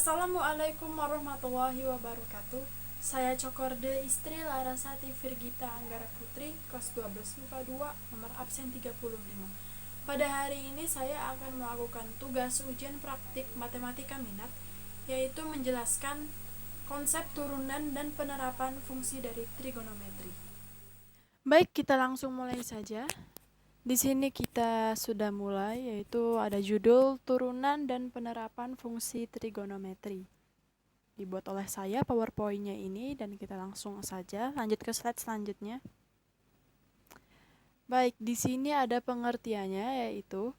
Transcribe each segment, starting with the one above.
Assalamualaikum warahmatullahi wabarakatuh. Saya Cokorde Istri Larasati Virgita Anggara Putri, kelas 12 MIPA 2, nomor absen 35. Pada hari ini saya akan melakukan tugas ujian praktik matematika minat, yaitu menjelaskan konsep turunan dan penerapan fungsi dari trigonometri. Baik, kita langsung mulai saja. Di sini kita sudah mulai, yaitu ada judul turunan dan penerapan fungsi trigonometri. Dibuat oleh saya PowerPoint-nya ini, dan kita langsung saja lanjut ke slide selanjutnya. Baik, di sini ada pengertiannya, yaitu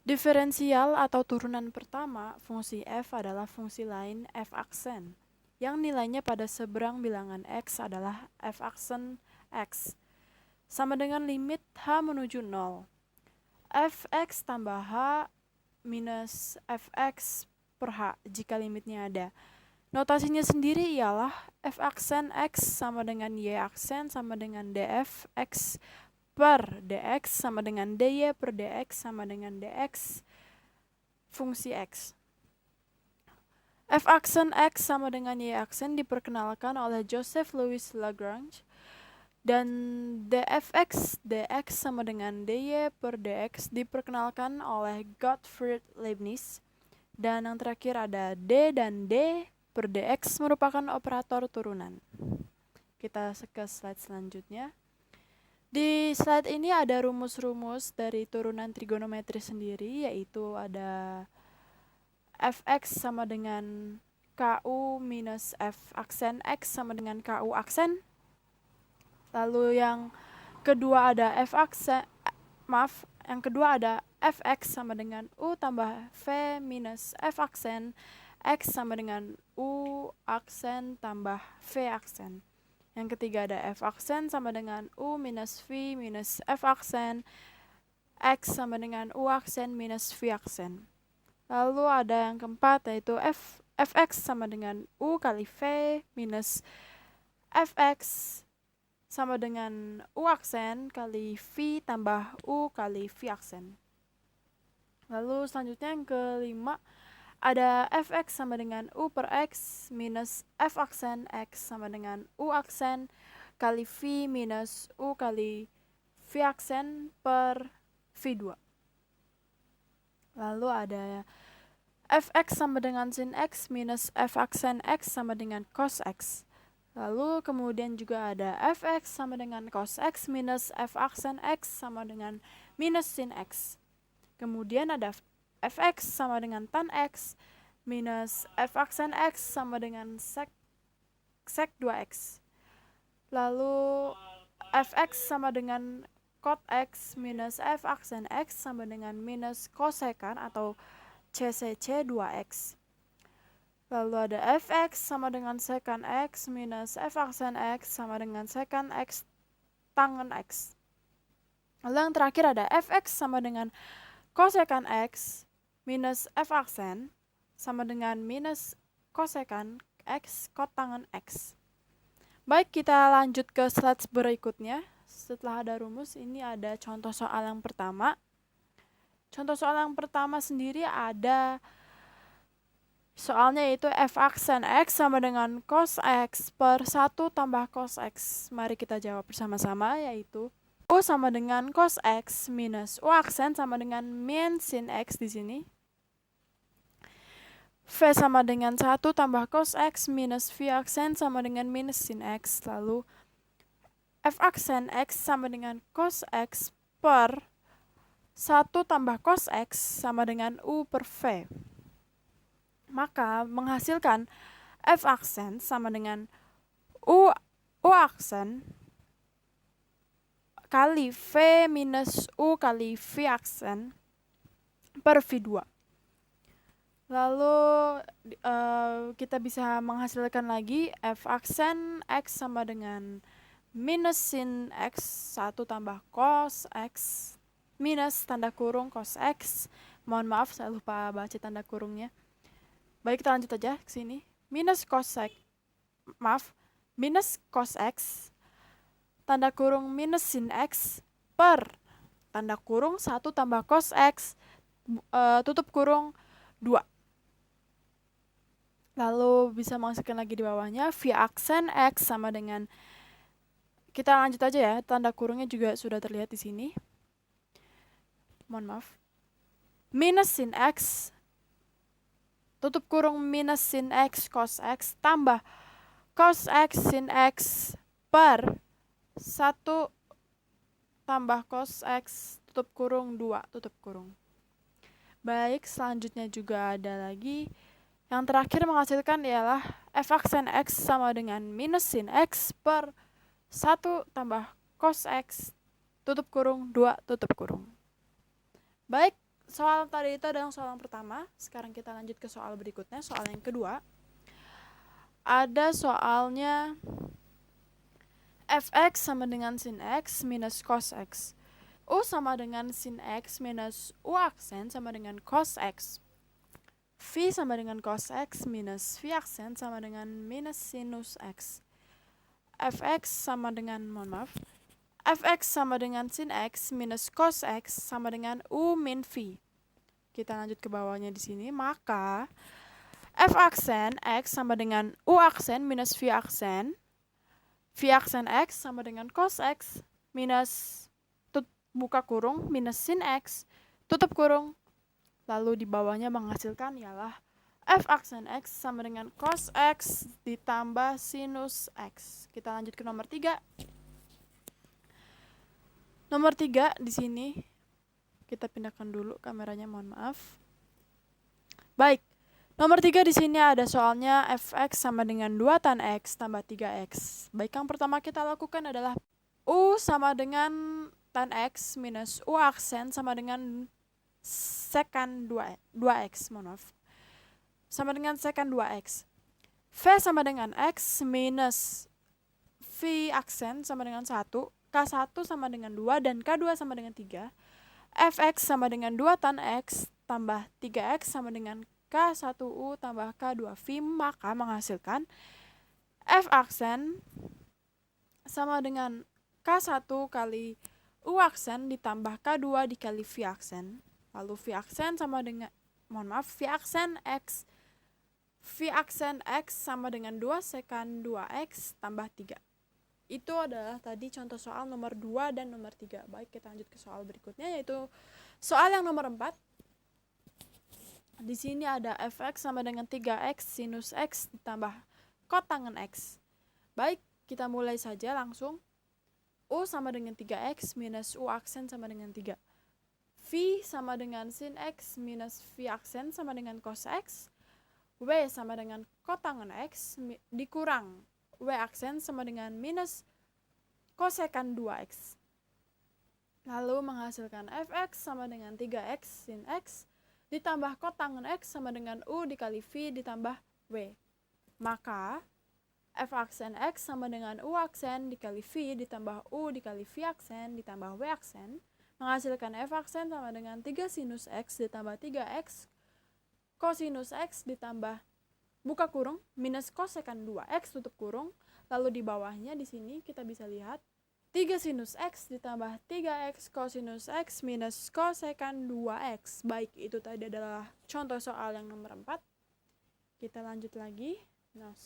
diferensial atau turunan pertama fungsi f adalah fungsi lain f aksen, yang nilainya pada seberang bilangan x adalah f aksen x, sama dengan limit h menuju 0. Fx tambah h minus fx per h jika limitnya ada. Notasinya sendiri ialah f aksen x sama dengan y aksen sama dengan df x per dx sama dengan dy per dx sama dengan dx fungsi x. F aksen x sama dengan y aksen diperkenalkan oleh Joseph Louis Lagrange, dan dfx dx sama dengan dy per dx diperkenalkan oleh Gottfried Leibniz, dan yang terakhir ada d dan d per dx merupakan operator turunan. Kita ke slide selanjutnya. Di slide ini ada rumus-rumus dari turunan trigonometri sendiri, yaitu ada fx sama dengan ku minus f aksen x sama dengan ku aksen. Lalu yang kedua ada yang kedua ada fx sama dengan u tambah v minus f aksen x sama dengan u aksen tambah v aksen. Yang ketiga ada f aksen sama dengan u minus v minus f aksen x sama dengan u aksen minus v aksen. Lalu ada yang keempat, yaitu fx sama dengan u kali v minus fx sama dengan u aksen kali v tambah u kali v aksen. Lalu selanjutnya yang kelima ada fx sama dengan u per x minus f aksen x sama dengan u aksen kali v minus u kali v aksen per v2. Lalu ada fx sama dengan sin x minus f aksen x sama dengan cos x. Lalu kemudian juga ada fx sama dengan cos x minus f aksen x sama dengan minus sin x. Kemudian ada fx sama dengan tan x minus f aksen x sama dengan sec 2x. Lalu fx sama dengan cot x minus f aksen x sama dengan minus kosekan atau cc 2x. Lalu ada fx sama dengan sekan x minus f aksen x sama dengan sekan x tangen x. Lalu yang terakhir ada fx sama dengan kosekan x minus f aksen sama dengan minus kosekan x kot tangen x. Baik, kita lanjut ke slide berikutnya. Setelah ada rumus, ini ada contoh soal yang pertama. Contoh soal yang pertama sendiri ada soalnya, yaitu f aksen x sama dengan cos x per 1 tambah cos x. Mari kita jawab bersama-sama, yaitu u sama dengan cos x minus u aksen sama dengan min sin x di sini. V sama dengan 1 tambah cos x minus v aksen sama dengan minus sin x. Lalu f aksen x sama dengan cos x per 1 tambah cos x sama dengan u per v. Maka menghasilkan f aksen sama dengan u aksen kali v minus u kali v aksen per v2. Lalu kita bisa menghasilkan lagi f aksen x sama dengan minus sin x 1 tambah cos x minus tanda kurung cos x. Mohon maaf, saya lupa baca tanda kurungnya. Baik, kita lanjut aja ke sini. Minus cos x tanda kurung minus sin x per tanda kurung 1 tambah cos x tutup kurung 2. Lalu bisa menghasilkan lagi di bawahnya V aksen X sama dengan, kita lanjut aja ya, tanda kurungnya juga sudah terlihat di sini. Mohon maaf. Minus sin X, tutup kurung minus sin X cos X tambah cos X sin X per 1 tambah cos X tutup kurung 2 tutup kurung. Baik, selanjutnya juga ada lagi. Yang terakhir menghasilkan ialah f aksen X sama dengan minus sin X per 1 tambah cos X tutup kurung 2 tutup kurung. Baik, soal tadi itu adalah soal yang pertama. Sekarang kita lanjut ke soal berikutnya, soal yang kedua. Ada soalnya fx sama dengan sin X minus cos X. U sama dengan sin X minus U aksen sama dengan cos X. V sama dengan cos X minus V aksen sama dengan minus sinus X. Fx sama dengan, Fx sama dengan sin X minus cos X sama dengan U min V. Kita lanjut ke bawahnya di sini, maka F aksen X sama dengan U aksen minus V aksen. V aksen X sama dengan cos X minus buka kurung minus sin X tutup kurung, lalu di bawahnya menghasilkan ialah f aksen X sama dengan cos X ditambah sinus X. Kita lanjut ke nomor 3. Nomor 3 di sini kita pindahkan dulu kameranya, mohon maaf. Baik, nomor 3 di sini ada soalnya fx sama dengan 2 tan X tambah 3X. Baik, yang pertama kita lakukan adalah U sama dengan tan X minus U aksen sama dengan sekan 2X, mohon maaf. Sama dengan sekan 2X. V sama dengan X minus V aksen sama dengan 1. K1 sama dengan 2 dan K2 sama dengan 3. Fx sama dengan 2 tan X tambah 3X sama dengan K1U tambah K2V, maka menghasilkan F aksen sama dengan K1 kali U aksen ditambah K2 dikali V aksen. Lalu V aksen sama dengan, V aksen X. V aksen X sama dengan 2 sekan 2X tambah 3. Itu adalah tadi contoh soal nomor 2 dan nomor 3. Baik, kita lanjut ke soal berikutnya, yaitu soal yang nomor 4. Di sini ada fx sama dengan 3x sinus x ditambah kotangen x. Baik, kita mulai saja langsung. U sama dengan 3x minus U aksen sama dengan 3. V sama dengan sin x minus V aksen sama dengan cos x. W sama dengan kotangen x dikurang W aksen sama dengan minus kosekan 2x. Lalu menghasilkan fx sama dengan 3x sin x ditambah kotangen x sama dengan U dikali V ditambah W. Maka F aksen X sama dengan U aksen dikali V ditambah U dikali V aksen ditambah W aksen menghasilkan F aksen sama dengan 3 sinus X ditambah 3X kosinus X ditambah buka kurung minus kosekan 2X tutup kurung. Lalu di bawahnya di sini kita bisa lihat 3 sinus X ditambah 3X kosinus X minus kosekan 2X. Baik, itu tadi adalah contoh soal yang nomor 4. Kita lanjut lagi. Nah,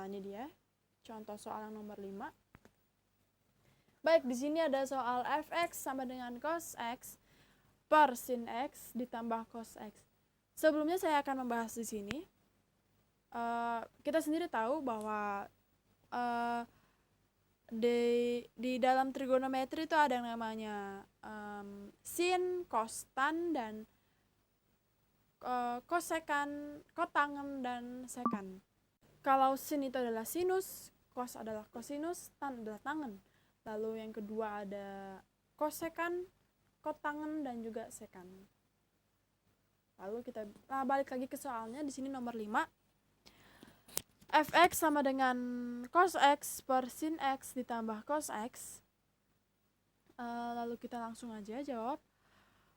ini dia contoh soal yang nomor 5. Baik, di sini ada soal fx sama dengan cos x per sin x ditambah cos x. Sebelumnya saya akan membahas di sini. Kita sendiri tahu bahwa di dalam trigonometri itu ada yang namanya sin, cos, tan, dan kosekan, kotangen, dan sekan. Kalau sin itu adalah sinus, cos adalah kosinus, tan adalah tangen. Lalu yang kedua ada kosekan, kotangen, dan juga sekan. Lalu kita balik lagi ke soalnya, di sini nomor 5. Fx sama dengan cos x per sin x ditambah cos x. Lalu kita langsung aja jawab.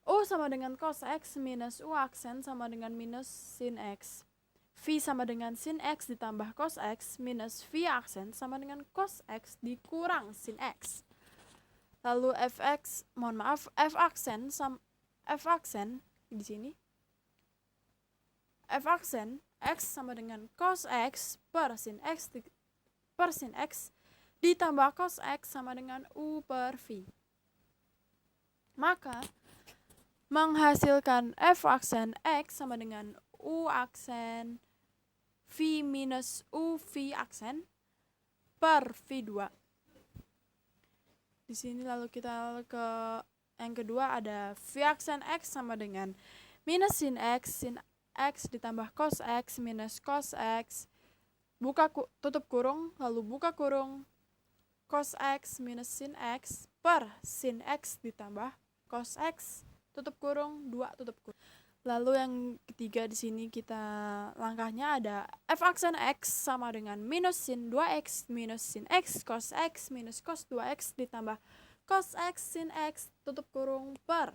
U sama dengan cos x minus U aksen sama dengan minus sin x. V sama dengan sin x ditambah cos x minus V aksen sama dengan cos x dikurang sin x. Lalu F aksen di sini. F aksen X sama dengan cos X per sin X ditambah cos X sama dengan U per V. Maka menghasilkan F aksen X sama dengan U aksen V minus U V aksen per V2. Di sini lalu kita ke yang kedua, ada V aksen X sama dengan minus sin X ditambah cos X minus cos X, tutup kurung, lalu buka kurung, cos X minus sin X per sin X ditambah cos X, tutup kurung, 2 tutup kurung. Lalu yang ketiga di sini kita langkahnya ada F aksen X sama dengan minus sin 2X minus sin X minus cos 2X ditambah cos X sin X, tutup kurung, per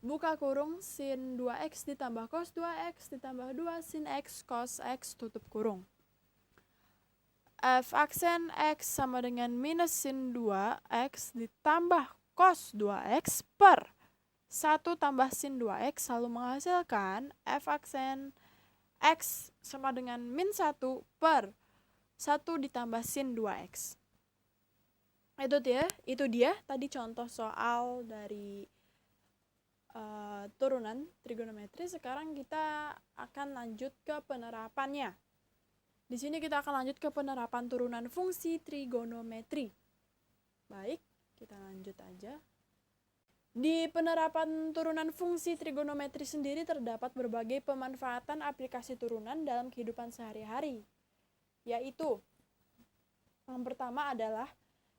buka kurung, sin 2X ditambah cos 2X ditambah 2 sin X cos X, tutup kurung. F aksen X sama dengan minus sin 2X ditambah cos 2X per 1 tambah sin 2X, lalu menghasilkan F aksen X sama dengan min 1 per 1 ditambah sin 2X. Itu dia tadi contoh soal dari turunan trigonometri. Sekarang kita akan lanjut ke penerapannya. Di sini kita akan lanjut ke penerapan turunan fungsi trigonometri. Baik, kita lanjut aja. Di penerapan turunan fungsi trigonometri sendiri terdapat berbagai pemanfaatan aplikasi turunan dalam kehidupan sehari-hari. Yaitu, yang pertama adalah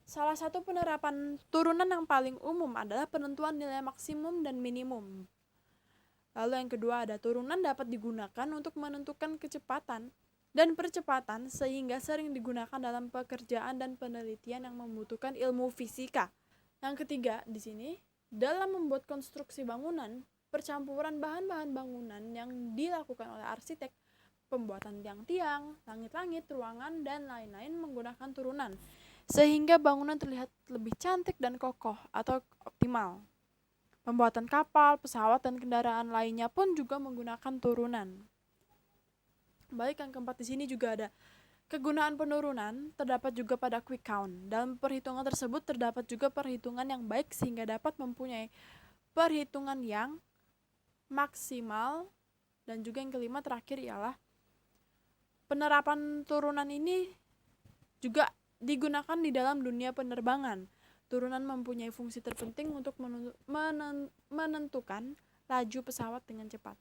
salah satu penerapan turunan yang paling umum adalah penentuan nilai maksimum dan minimum. Lalu yang kedua ada turunan dapat digunakan untuk menentukan kecepatan dan percepatan sehingga sering digunakan dalam pekerjaan dan penelitian yang membutuhkan ilmu fisika. Yang ketiga di sini, dalam membuat konstruksi bangunan, percampuran bahan-bahan bangunan yang dilakukan oleh arsitek, pembuatan tiang-tiang, langit-langit, ruangan, dan lain-lain menggunakan turunan, sehingga bangunan terlihat lebih cantik dan kokoh atau optimal. Pembuatan kapal, pesawat, dan kendaraan lainnya pun juga menggunakan turunan. Baik, yang keempat di sini juga ada kegunaan penurunan terdapat juga pada quick count. Dalam perhitungan tersebut terdapat juga perhitungan yang baik sehingga dapat mempunyai perhitungan yang maksimal. Dan juga yang kelima terakhir ialah penerapan turunan ini juga digunakan di dalam dunia penerbangan. Turunan mempunyai fungsi terpenting untuk menentukan laju pesawat dengan cepat.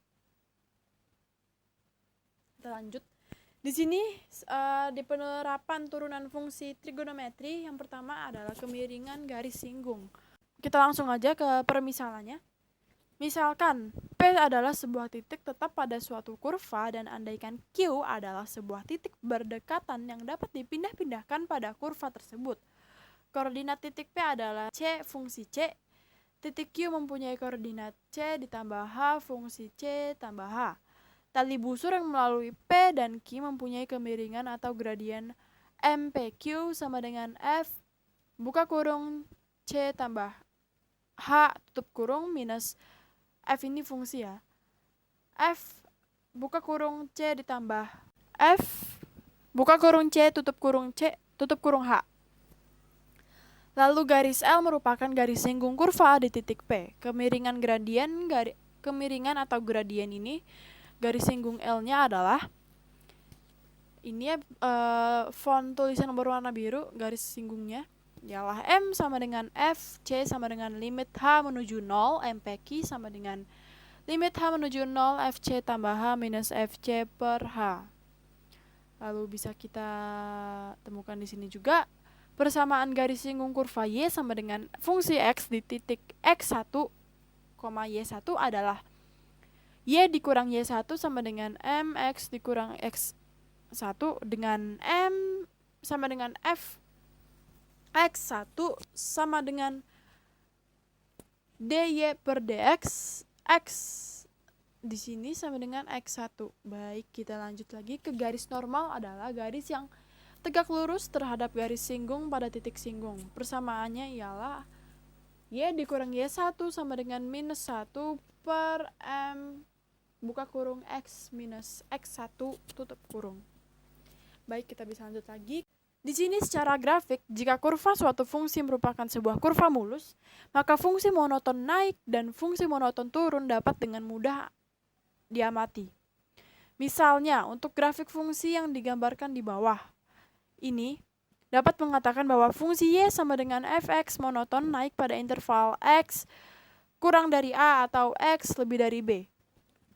Kita lanjut. Di sini di penerapan turunan fungsi trigonometri yang pertama adalah kemiringan garis singgung. Kita langsung aja ke permisalannya. Misalkan P adalah sebuah titik tetap pada suatu kurva dan andaikan Q adalah sebuah titik berdekatan yang dapat dipindah-pindahkan pada kurva tersebut. Koordinat titik P adalah C fungsi C. Titik Q mempunyai koordinat C ditambah H fungsi C tambah H. Tali busur yang melalui P dan Q mempunyai kemiringan atau gradien MPQ sama dengan F buka kurung C tambah H tutup kurung minus F ini fungsi ya. F buka kurung C ditambah F buka kurung C tutup kurung H. Lalu garis L merupakan garis singgung kurva di titik P. Kemiringan atau gradien ini, garis singgung L-nya adalah ini ya, font tulisan berwarna biru, garis singgungnya ialah M sama dengan F, C sama dengan limit H menuju 0, MPQ sama dengan limit H menuju 0, FC tambah H minus FC per H. Lalu bisa kita temukan di sini juga persamaan garis singgung kurva Y sama dengan fungsi X di titik X1, Y1 adalah Y dikurang Y1 sama dengan MX dikurang X1 dengan M sama dengan F X1 sama dengan DY per DX X di sini sama dengan X1. Baik, kita lanjut lagi ke garis normal adalah garis yang tegak lurus terhadap garis singgung pada titik singgung. Persamaannya ialah Y dikurang Y1 sama dengan minus 1 per M buka kurung X minus X1 tutup kurung. Baik, kita bisa lanjut lagi. Di sini secara grafik, jika kurva suatu fungsi merupakan sebuah kurva mulus, maka fungsi monoton naik dan fungsi monoton turun dapat dengan mudah diamati. Misalnya, untuk grafik fungsi yang digambarkan di bawah, ini dapat mengatakan bahwa fungsi y sama dengan fx monoton naik pada interval x kurang dari a atau x lebih dari b.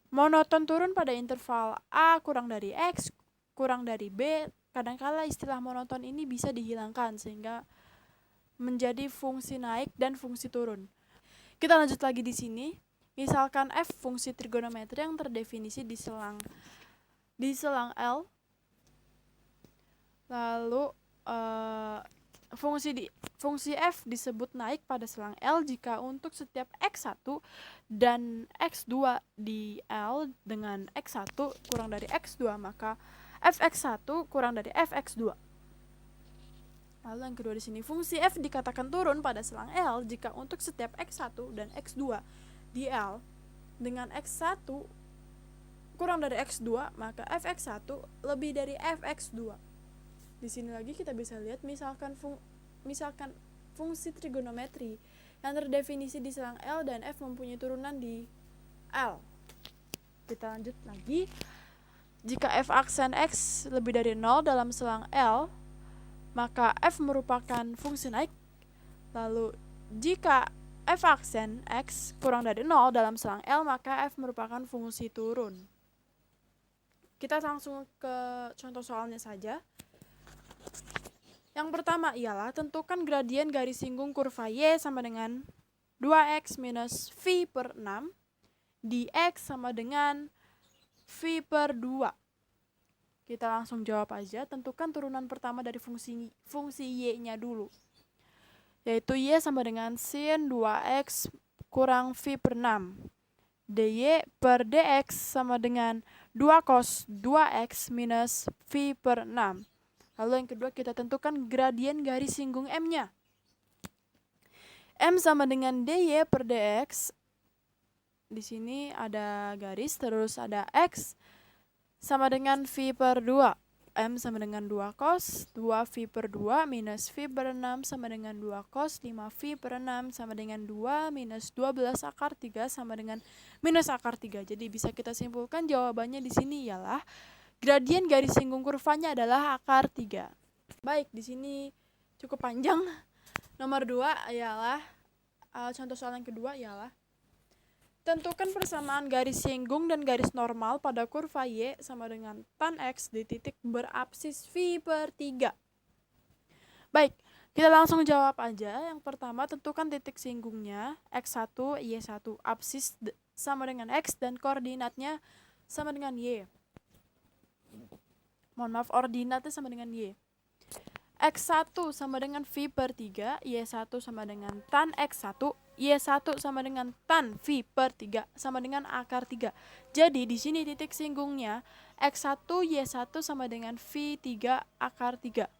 Monoton turun pada interval a kurang dari x kurang dari b. Kadangkala istilah monoton ini bisa dihilangkan sehingga menjadi fungsi naik dan fungsi turun. Kita lanjut lagi di sini. Misalkan f fungsi trigonometri yang terdefinisi di selang L. Lalu fungsi f disebut naik pada selang L jika untuk setiap x1 dan x2 di L dengan x1 kurang dari x2 maka fx1 kurang dari fx2. Lalu yang kedua di sini fungsi f dikatakan turun pada selang L jika untuk setiap x1 dan x2 di L dengan x1 kurang dari x2 maka fx1 lebih dari fx2. Di sini lagi kita bisa lihat misalkan fungsi trigonometri yang terdefinisi di selang L dan f mempunyai turunan di L. Kita lanjut lagi. Jika f aksen x lebih dari 0 dalam selang L, maka f merupakan fungsi naik. Lalu jika f aksen x kurang dari 0 dalam selang L, maka f merupakan fungsi turun. Kita langsung ke contoh soalnya saja. Yang pertama ialah tentukan gradien garis singgung kurva y sama dengan 2x minus v per 6 dx sama dengan v per 2. Kita langsung jawab aja. Tentukan turunan pertama dari fungsi y-nya dulu, yaitu y sama dengan sin 2x kurang v per 6 dy per dx sama dengan 2 cos 2x minus v per 6. Lalu yang kedua kita tentukan gradien garis singgung m-nya. M sama dengan dy per dx. Di sini ada garis terus ada x sama dengan v per 2. M sama dengan 2 cos 2v per 2 minus v per 6 sama dengan 2 cos 5v per 6 sama dengan 2 minus 12 akar 3 sama dengan minus akar 3. Jadi bisa kita simpulkan jawabannya di sini ialah gradien garis singgung kurvanya adalah akar 3. Baik, di sini cukup panjang. Nomor 2 ialah contoh soal yang kedua ialah tentukan persamaan garis singgung dan garis normal pada kurva y sama dengan tan x di titik berabsis v per 3. Baik, kita langsung jawab aja. Yang pertama tentukan titik singgungnya x1, y1, absis sama dengan x dan koordinatnya sama dengan y. Mohon maaf, ordinatnya sama dengan y. X1 sama dengan V per 3, Y1 sama dengan tan X1, Y1 sama dengan tan V per 3 sama dengan akar 3. Jadi di sini titik singgungnya X1, Y1 sama dengan V3 akar 3.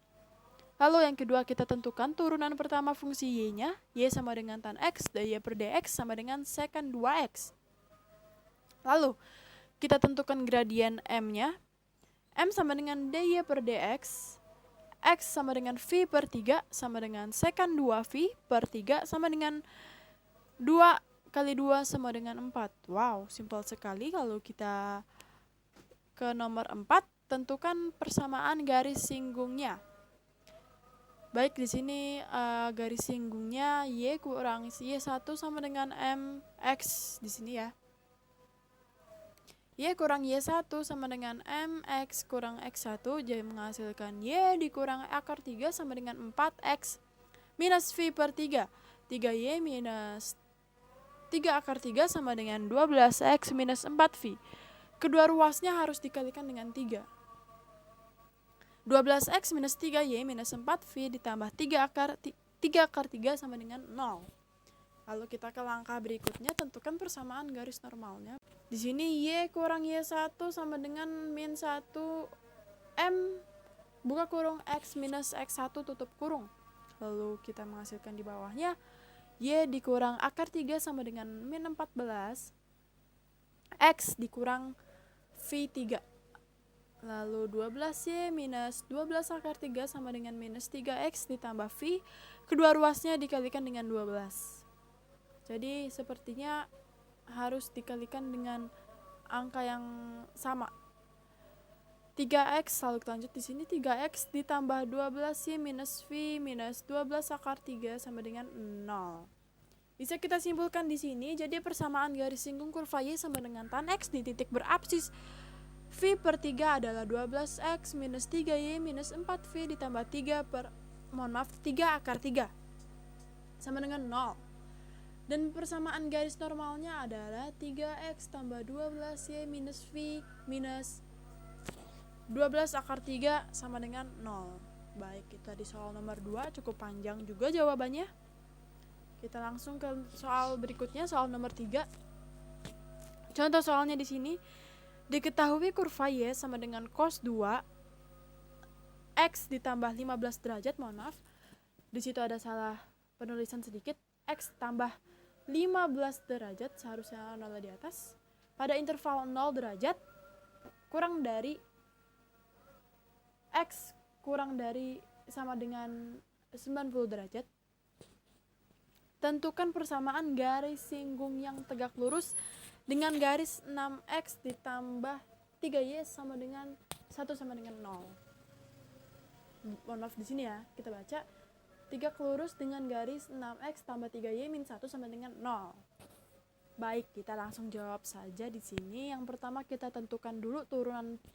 Lalu yang kedua kita tentukan turunan pertama fungsi Y-nya, Y sama dengan tan X dan Y per dx sama dengan secant 2X. Lalu kita tentukan gradien M-nya, M sama dengan dy per dx, X sama dengan V per 3 sama dengan secant 2V per 3 sama dengan 2 kali 2 sama dengan 4. Wow, simpel sekali. Kalau kita ke nomor 4, tentukan persamaan garis singgungnya. Baik, di sini garis singgungnya Y kurang Y1 sama dengan MX di sini ya. Y kurang Y1 sama dengan MX kurang X1, jadi menghasilkan Y dikurang akar 3 sama dengan 4X minus V per 3. 3Y minus 3 akar 3 sama dengan 12X minus 4V. Kedua ruasnya harus dikalikan dengan 3. 12X minus 3Y minus 4V ditambah 3 akar 3 sama dengan 0. Lalu kita ke langkah berikutnya, tentukan persamaan garis normalnya. Di sini Y kurang Y1 sama dengan min 1 M buka kurung X minus X1 tutup kurung. Lalu kita menghasilkan di bawahnya Y dikurang akar 3 sama dengan min 14 X dikurang V3. Lalu 12Y minus 12 akar 3 sama dengan minus 3X ditambah V. Kedua ruasnya dikalikan dengan 12. Jadi sepertinya harus dikalikan dengan angka yang sama. 3X, lalu kita lanjut di sini. 3X ditambah 12Y minus V minus 12 akar 3 sama dengan 0. Bisa kita simpulkan di sini, jadi persamaan garis singgung kurva Y sama dengan tan X di titik berabsis V per 3 adalah 12X minus 3Y minus 4V ditambah 3 akar 3 sama dengan 0. Dan persamaan garis normalnya adalah 3X tambah 12Y minus V minus 12 akar 3 sama dengan 0. Baik, kita di soal nomor 2 cukup panjang juga jawabannya. Kita langsung ke soal berikutnya, soal nomor 3. Contoh soalnya di sini. Diketahui kurva Y sama dengan cos 2 X ditambah 15 derajat, mohon maaf. Di situ ada salah penulisan sedikit. X tambah 15 derajat, seharusnya 0 di atas. Pada interval 0 derajat kurang dari X kurang dari sama dengan 90 derajat. Tentukan persamaan garis singgung yang tegak lurus dengan garis 6X ditambah 3Y sama dengan 1 sama dengan 0. Mohon maaf di sini ya, kita baca 3 lurus dengan garis 6X tambah 3Y min 1 sama dengan 0. Baik, kita langsung jawab saja di sini. Yang pertama kita tentukan dulu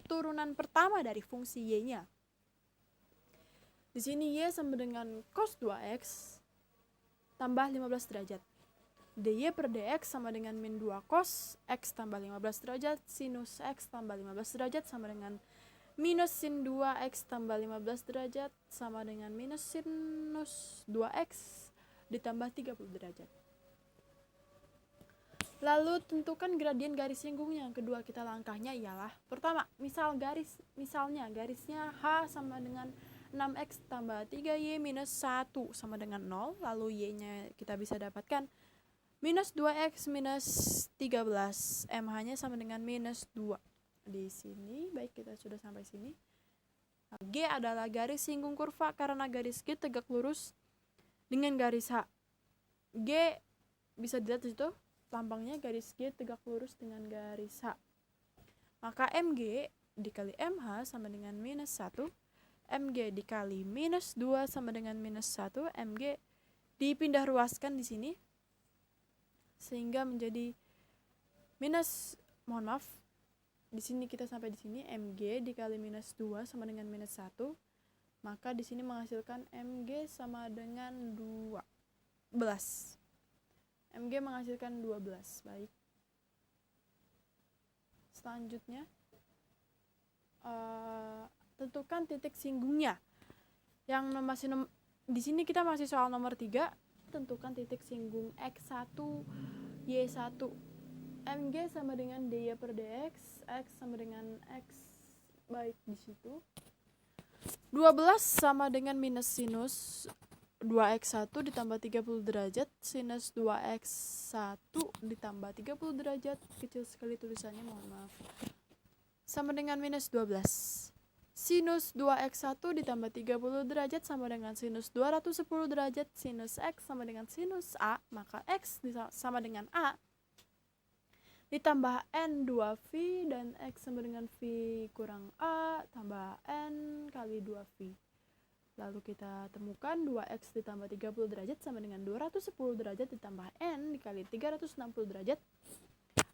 turunan pertama dari fungsi Y-nya. Di sini Y sama dengan cos 2X tambah 15 derajat. dy per dx sama dengan min 2 cos X tambah 15 derajat, sinus X tambah 15 derajat sama dengan minus sin 2X tambah 15 derajat sama dengan minus sinus 2X ditambah 30 derajat. Lalu tentukan gradien garis singgungnya. Yang kedua kita langkahnya ialah, pertama, misalnya garisnya H sama dengan 6X tambah 3Y minus 1 sama dengan 0. Lalu Y-nya kita bisa dapatkan minus 2X minus 13. MH-nya sama dengan minus 2. Di sini, baik, kita sudah sampai sini. G adalah garis singgung kurva karena garis G tegak lurus dengan garis H. G bisa dilihat di situ, lambangnya garis G tegak lurus dengan garis H. Maka MG dikali MH sama dengan minus 1. MG dikali minus 2 sama dengan minus 1. MG dipindah ruaskan di sini sehingga menjadi minus, mohon maaf, di sini kita sampai di sini MG dikali minus 2 sama dengan minus 1. Maka di sini menghasilkan MG sama dengan 12. MG menghasilkan 12. Baik. Selanjutnya tentukan titik singgungnya. Di sini kita masih soal nomor 3. Tentukan titik singgung X1 Y1. MG sama dengan dy per dx, X sama dengan X. Baik, di situ 12 sama dengan minus sinus 2x1 ditambah 30 derajat, sinus 2x1 ditambah 30 derajat, kecil sekali tulisannya, mohon maaf, sama dengan minus 12. Sinus 2x1 ditambah 30 derajat sama dengan sinus 210 derajat, sinus x sama dengan sinus a, maka x sama dengan a ditambah n 2v dan x sama dengan v kurang a tambah n kali 2v. Lalu kita temukan 2x ditambah 30 derajat sama dengan 210 derajat ditambah n dikali 360 derajat,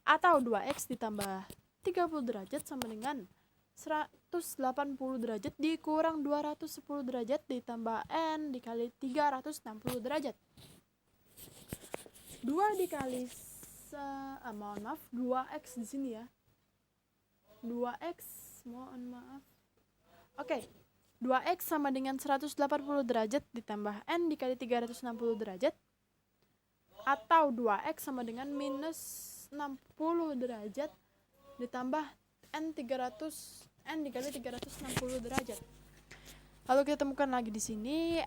atau 2x ditambah 30 derajat sama dengan 180 derajat dikurang 210 derajat ditambah n dikali 360 derajat. 2 dikali mohon maaf, 2x di sini ya. 2x, mohon maaf. Oke. 2x sama dengan 180 derajat ditambah n dikali 360 derajat, atau 2x sama dengan minus 60 derajat ditambah n dikali 360 derajat. Lalu kita temukan lagi di sini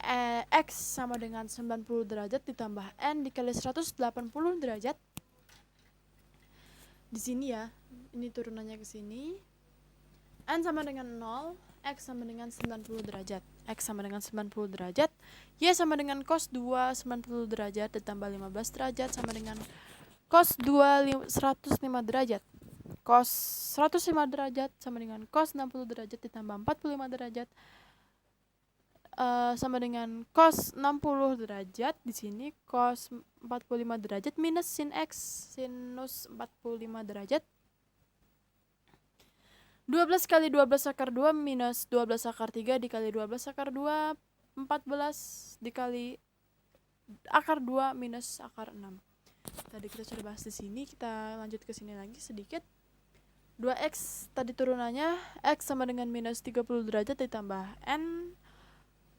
x sama dengan 90 derajat ditambah n dikali 180 derajat Di sini ya, ini turunannya ke sini. N sama dengan 0, X sama dengan 90 derajat. X sama dengan 90 derajat. Y sama dengan cos 2 90 derajat ditambah 15 derajat sama dengan cos 2 105 derajat. Cos 105 derajat sama dengan cos 60 derajat ditambah 45 derajat sama dengan cos 60 derajat. Di sini cos 45 derajat minus sin X sinus 45 derajat. 12 kali 12 akar 2 minus 12 akar 3 dikali 12 akar 2 14 dikali akar 2 minus akar 6. Tadi kita sudah bahas di sini, kita lanjut ke sini lagi sedikit. 2x tadi turunannya, x sama dengan minus 30 derajat ditambah n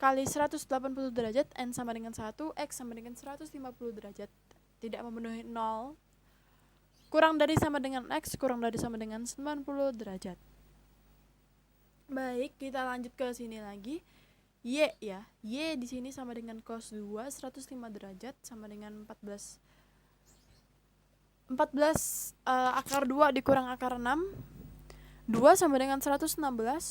kali 180 derajat, n sama dengan 1, x sama dengan 150 derajat. Tidak memenuhi 0. Kurang dari sama dengan x, kurang dari sama dengan 90 derajat. Baik, kita lanjut ke sini lagi. Y ya. Y di sini sama dengan cos 2 105 derajat sama dengan 14 akar 2 dikurang akar 6. 2 sama dengan 116,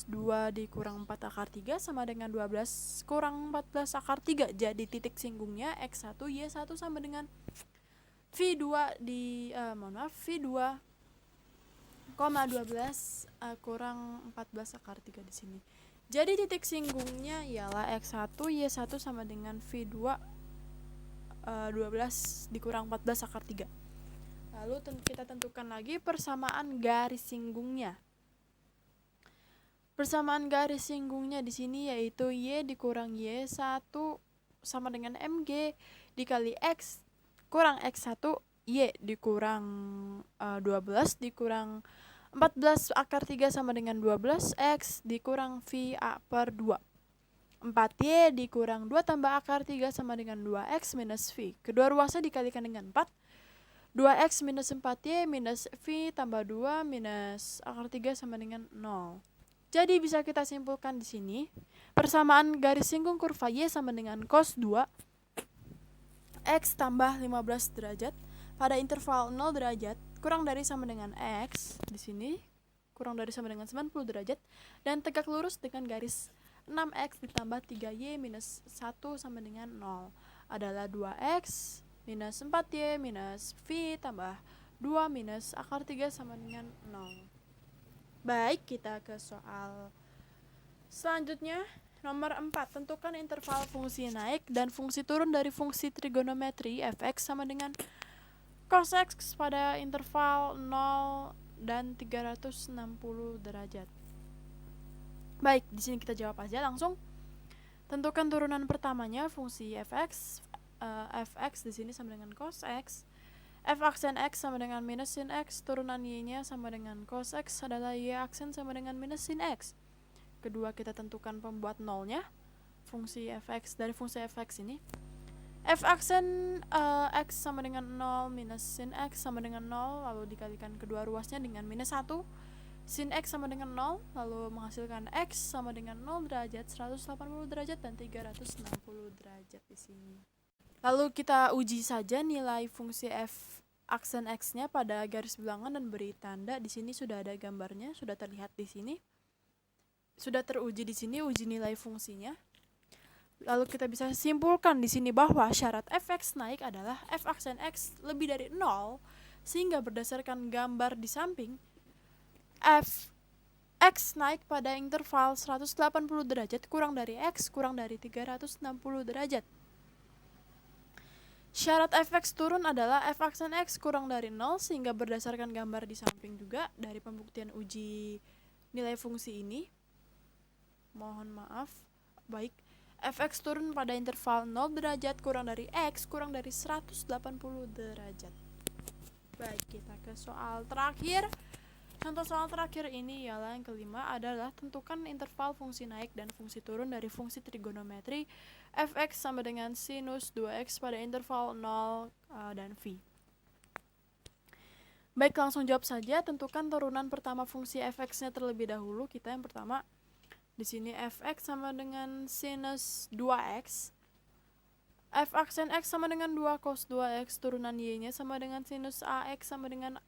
2 dikurang 4 akar 3 sama dengan 12 kurang 14 akar 3. Jadi titik singgungnya X1 Y1 sama dengan V2 V2 12 kurang 14 akar 3 di sini. Jadi titik singgungnya ialah X1 Y1 sama dengan V2 12 dikurang 14 akar 3. Lalu kita tentukan lagi persamaan garis singgungnya. Persamaan garis singgungnya di sini yaitu Y dikurang Y1 sama dengan MG dikali X kurang X1 Y dikurang 12 dikurang 14 akar 3 sama dengan 12 X dikurang VA per 2. 4Y dikurang 2 tambah akar 3 sama dengan 2X minus V. Kedua ruasnya dikalikan dengan 4. 2X minus 4Y minus V tambah 2 minus akar 3 sama dengan 0. Jadi bisa kita simpulkan di sini persamaan garis singgung kurva Y sama dengan cos 2 X tambah 15 derajat pada interval 0 derajat kurang dari sama dengan X di sini kurang dari sama dengan 90 derajat dan tegak lurus dengan garis 6X ditambah 3Y minus 1 sama dengan 0 adalah 2X minus 4Y minus V tambah 2 minus akar 3 sama dengan 0. Baik, kita ke soal selanjutnya. Nomor 4, tentukan interval fungsi naik dan fungsi turun dari fungsi trigonometri fx sama dengan cos x pada interval 0 dan 360 derajat. Baik, di sini kita jawab aja langsung. Tentukan turunan pertamanya fungsi fx. Fx di sini sama dengan cos x. F aksen x sama dengan minus sin x. Turunan y-nya sama dengan cos x adalah y aksen sama dengan minus sin x. Kedua, kita tentukan pembuat nolnya fungsi fx dari fungsi fx ini. F aksen x sama dengan 0 minus sin x sama dengan 0 lalu dikalikan kedua ruasnya dengan minus 1. Sin x sama dengan 0 lalu menghasilkan x sama dengan 0 derajat, 180 derajat dan 360 derajat di sini. Lalu kita uji saja nilai fungsi f aksen x-nya pada garis bilangan dan beri tanda. Di sini sudah ada gambarnya, sudah terlihat di sini. Sudah teruji di sini uji nilai fungsinya. Lalu kita bisa simpulkan di sini bahwa syarat fx naik adalah f aksen x lebih dari 0 sehingga berdasarkan gambar di samping f x naik pada interval 180 derajat kurang dari x kurang dari 360 derajat. Syarat fx turun adalah f aksen x kurang dari 0 sehingga berdasarkan gambar di samping juga dari pembuktian uji nilai fungsi ini. Mohon maaf. Baik, fx turun pada interval 0 derajat kurang dari x kurang dari 180 derajat. Baik, kita ke soal terakhir. Contoh soal terakhir ini ialah yang kelima adalah tentukan interval fungsi naik dan fungsi turun dari fungsi trigonometri fx sama dengan sinus 2x pada interval 0 dan v. Baik, langsung jawab saja. Tentukan turunan pertama fungsi fx-nya terlebih dahulu. Kita yang pertama di sini fx sama dengan sinus 2x. F aksen x sama dengan 2 cos 2x turunan y-nya sama dengan sinus ax sama dengan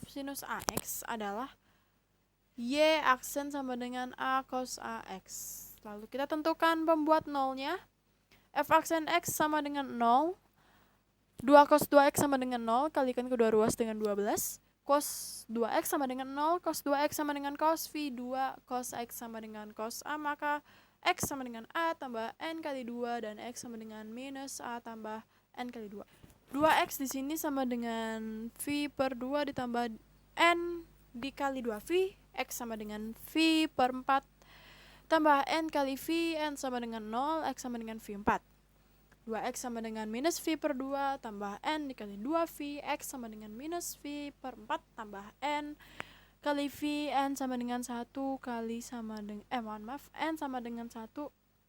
sinus AX adalah Y aksen sama dengan A cos AX. Lalu kita tentukan pembuat nolnya. F aksen X sama dengan 0. 2 cos 2X sama dengan 0. Kalikan kedua ruas dengan 12. Cos 2X sama dengan 0. Cos 2X sama dengan cos V. 2 cos X sama dengan cos A. Maka X sama dengan A tambah N kali 2. Dan X sama dengan minus A tambah N kali 2. 2X di sini sama dengan V per 2 ditambah N dikali 2V. X sama dengan V per 4 tambah N kali V. N sama dengan 0. X sama dengan V 4. 2X sama dengan minus V per 2 tambah N dikali 2V. X sama dengan minus V per 4 tambah N kali V. N sama dengan 1 kali sama dengan N sama dengan 1.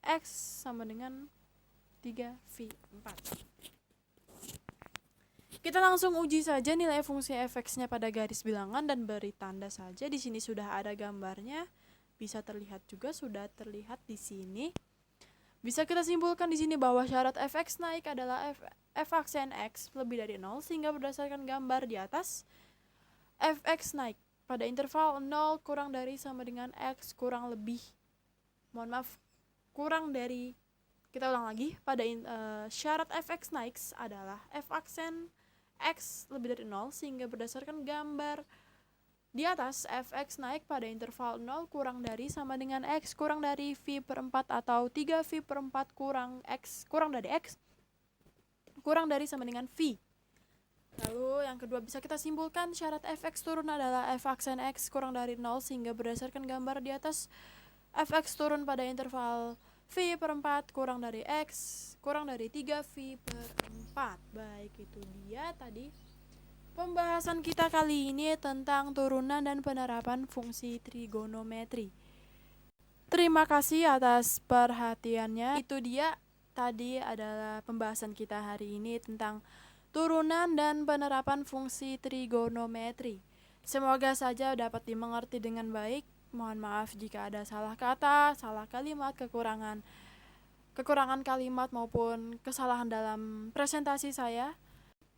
X sama dengan 3V 4. Kita langsung uji saja nilai fungsi f(x)-nya pada garis bilangan dan beri tanda saja. Di sini sudah ada gambarnya. Bisa terlihat juga, sudah terlihat di sini. Bisa kita simpulkan di sini bahwa syarat f(x) naik adalah f aksen x lebih dari 0, sehingga berdasarkan gambar di atas, f(x) naik pada interval 0 kurang dari sama dengan x kurang lebih. Kurang dari. Kita ulang lagi. Pada syarat f(x) naik adalah f aksen x lebih dari 0, sehingga berdasarkan gambar di atas, f(x) naik pada interval 0 kurang dari sama dengan x kurang dari V per 4 atau 3V per 4 kurang x kurang dari x kurang dari sama dengan V. Lalu yang kedua bisa kita simpulkan syarat f(x) turun adalah f aksen x kurang dari 0, sehingga berdasarkan gambar di atas, f(x) turun pada interval V per 4 kurang dari X kurang dari 3V per 4. Baik, itu dia tadi pembahasan kita kali ini tentang turunan dan penerapan fungsi trigonometri. Terima kasih atas perhatiannya. Itu dia tadi adalah pembahasan kita hari ini tentang turunan dan penerapan fungsi trigonometri. Semoga saja dapat dimengerti dengan baik. Mohon maaf jika ada salah kata, salah kalimat, kekurangan kalimat maupun kesalahan dalam presentasi saya.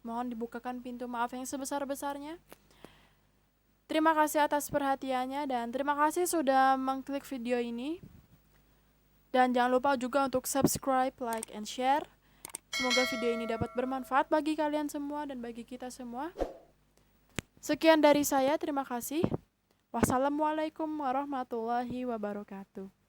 Mohon dibukakan pintu maaf yang sebesar-besarnya. Terima kasih atas perhatiannya dan terima kasih sudah mengklik video ini. Dan jangan lupa juga untuk subscribe, like, and share. Semoga video ini dapat bermanfaat bagi kalian semua dan bagi kita semua. Sekian dari saya, terima kasih. Wassalamualaikum warahmatullahi wabarakatuh.